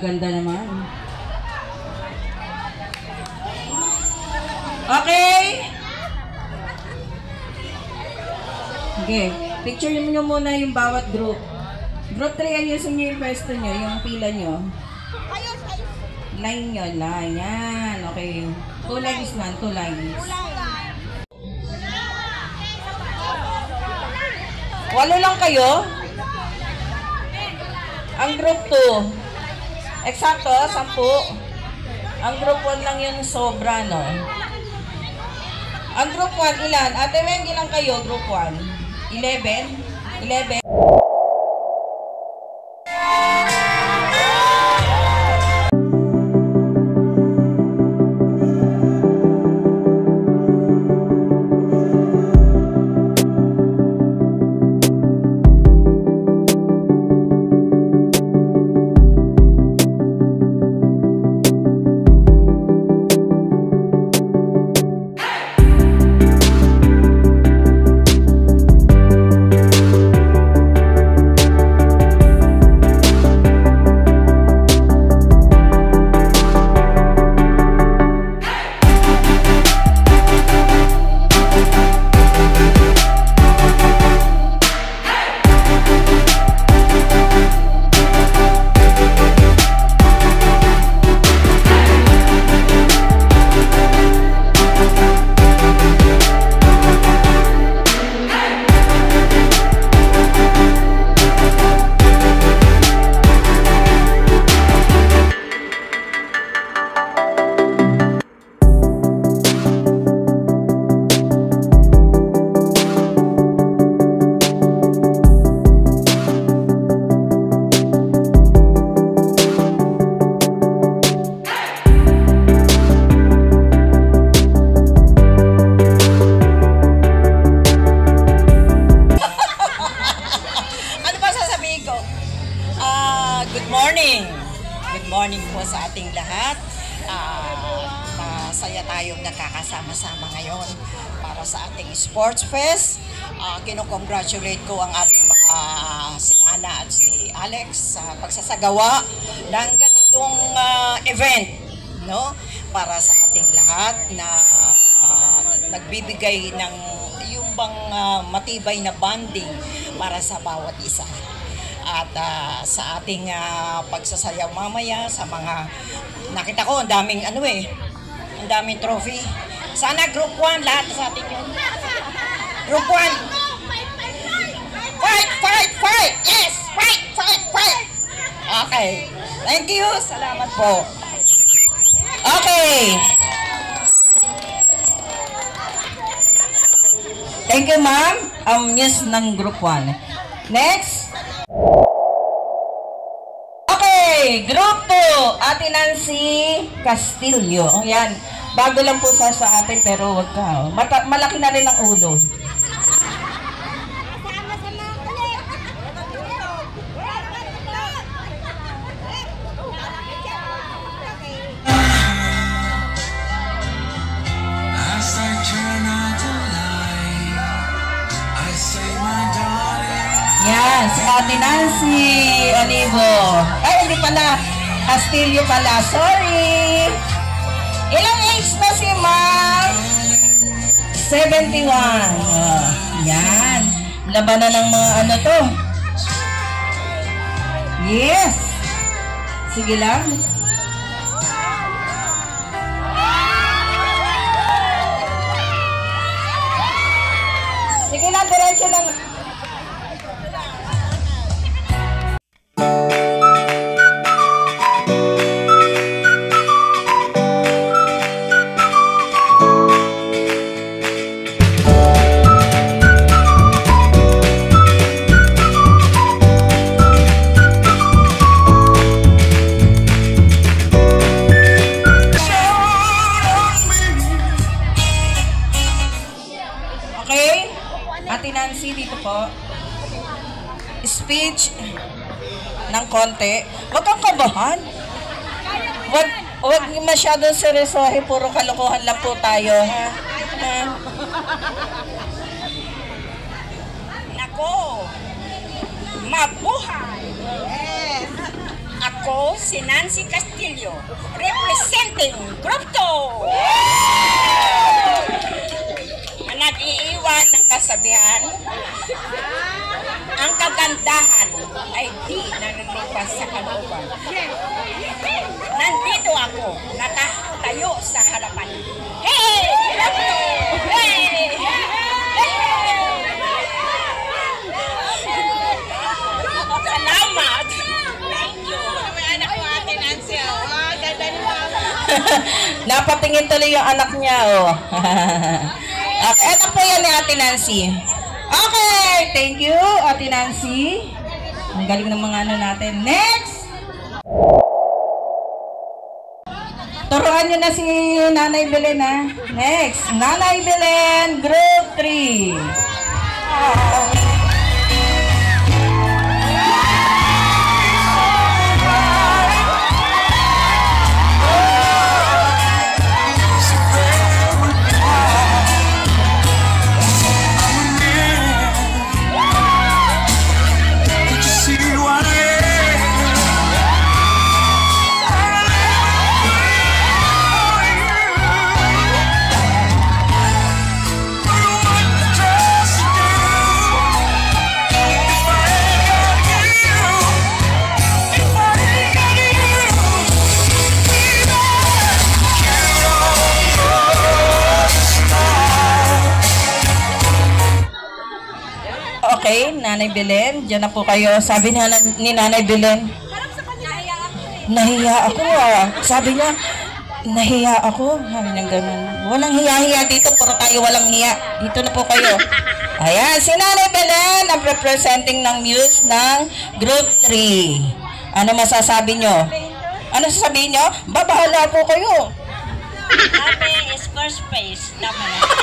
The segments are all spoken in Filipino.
Ganda naman. Okay? Okay. Picture nyo muna yung bawat group. Group 3, ayusin nyo yung pwesto nyo, yung pila nyo. Line nyo, line. Yan. Okay. 2 lines man, 2 lines. 8 lang kayo? Ang group 2. Eksakto, 10. Ang group 1 lang yung sobra, no? Ang group 1, ilan? Ate Wendy lang kayo, group 1. 11? 11? Good morning po sa ating lahat. Masaya tayong nakakasama-sama ngayon para sa ating Sports Fest. Kinocongratulate ko ang ating mga si Ana at si Alex sa pagsasagawa ng ganitong event, no? Para sa ating lahat na nagbibigay ng yung bang matibay na bonding para sa bawat isa. At sa ating pagsasayaw mamaya sa mga nakita ko ang daming ang daming trophy. Sana group 1 lahat sa atin yun. Group 1. Fight! Yes! Fight! Okay. Thank you. Salamat po. Okay. Thank you, ma'am. News ng group 1. Next. Okay, group 2, Ate Nancy Castillo. Yan, bago lang po sa atin pero wag ka. Malaki na rin ang ulo. Yan, si Ate Nancy Olivo. Ay, hindi pala. Castillo pala. Sorry. Ilang age na si Ma'am? 71. Oh, yan. Labanan ng mga ano to. Yes. Sige lang. Sige lang, diretso lang. Ate Nancy, dito po. Speech ng konti. Huwag kang kabahan. Huwag masyadong seryosohe. Puro kalokohan lang po tayo, ha? Nako! Mabuhay! Yes! Ako si Nancy Castillo, representing Group 2. Nag-iiwan ng kasabihan, ang kagandahan ay di nanilipas sa kalooban. Nandito ako, nakatayo sa harapan. Hey! Hey! Salamat! Thank you! May anak ko, Ate Nancy. Ganda ni Mama. Napatingin tuloy yung anak niya, oh. Okay, ito po yan ni Ate Nancy. Okay, thank you, Ate Nancy. Ang galing ng mga ano natin. Next! Turuan nyo na si Nanay Belen, ha? Next, Nanay Belen, Group 3. Okay, Nanay Belen, dyan na po kayo. Sabi ni Nanay Belen, nahiya ako ah. Sabi niya, nahiya ako. Sabi niya ganun. Walang hiya-hiya dito, puro tayo walang hiya. Dito na po kayo. Ayan, si Nanay Belen ang representing ng Muse ng Group 3. Ano masasabi nyo? Ano sasabihin nyo? Babahala po kayo. Happy is first place. Tama na.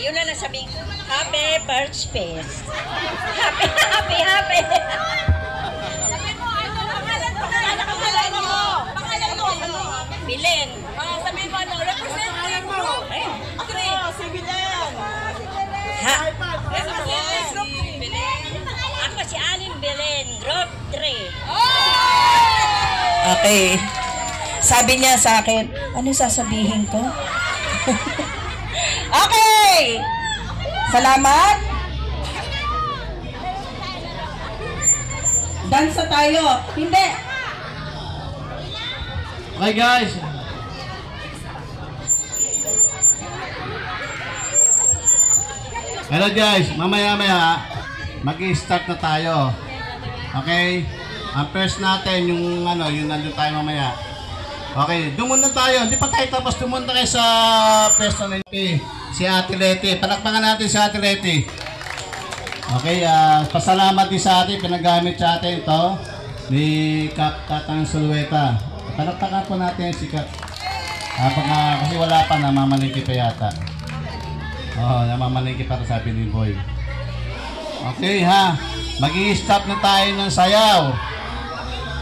Yun na nasabing, happy birthday. Happy. Bilen. Sabihin mo, represent mo. Si Bilen. Ako si Aling Bilen, Group 3. Okay. Sabi niya sa akin, ano sasabihin ko? Okay! Salamat! Dansa tayo. Hindi! Okay guys. Hello guys, mamaya mag-i-start na tayo. Okay? Ang first natin yung yung nandun tayo mamaya. Okay, dumunta tayo. Hindi pa tayo tapos dumunta kayo sa pwesto na si Ate Leti. Palakpakan natin si Ate Leti. Okay, pasalamat din sa atin. Pinagamit sa atin ito ni Kap Tatang Sulueta. Palakpakan po natin si Kap. Kasi wala pa, namamalingki pa yata. Oo, namamalingki para sabi ni Boy. Okay ha, mag-i-stop na tayo ng sayaw.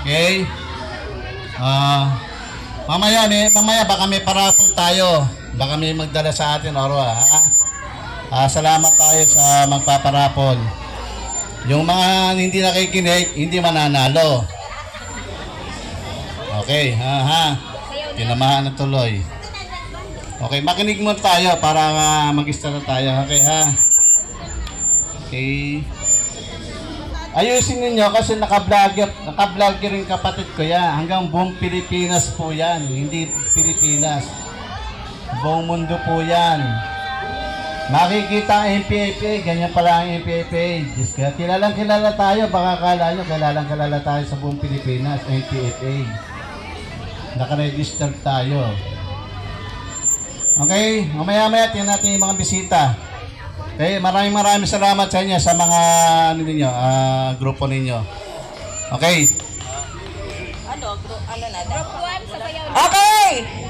Okay? Mamaya baka may parapol tayo. Baka may magdala sa atin Orwa, ha? Salamat tayo sa magpaparapol. Yung mga hindi nakikinig, hindi mananalo. Okay, ha? Tinamahan na tuloy. Okay, makinig mo tayo para mag-start tayo. Okay, ha? Okay. Ayusin ninyo kasi naka-vlog rin kapatid ko yan. Hanggang buong Pilipinas po yan. Hindi Pilipinas. Buong mundo po yan. Makikita ang MPFA. Ganyan pala ang MPFA. Kaya kilala tayo. Baka akala nyo kilala tayo sa buong Pilipinas. MPFA. Naka-register tayo. Okay. Mamaya-maya tingnan natin yung mga bisita. Okay, maraming salamat sa inyo sa mga grupo ninyo. Okay. Okay!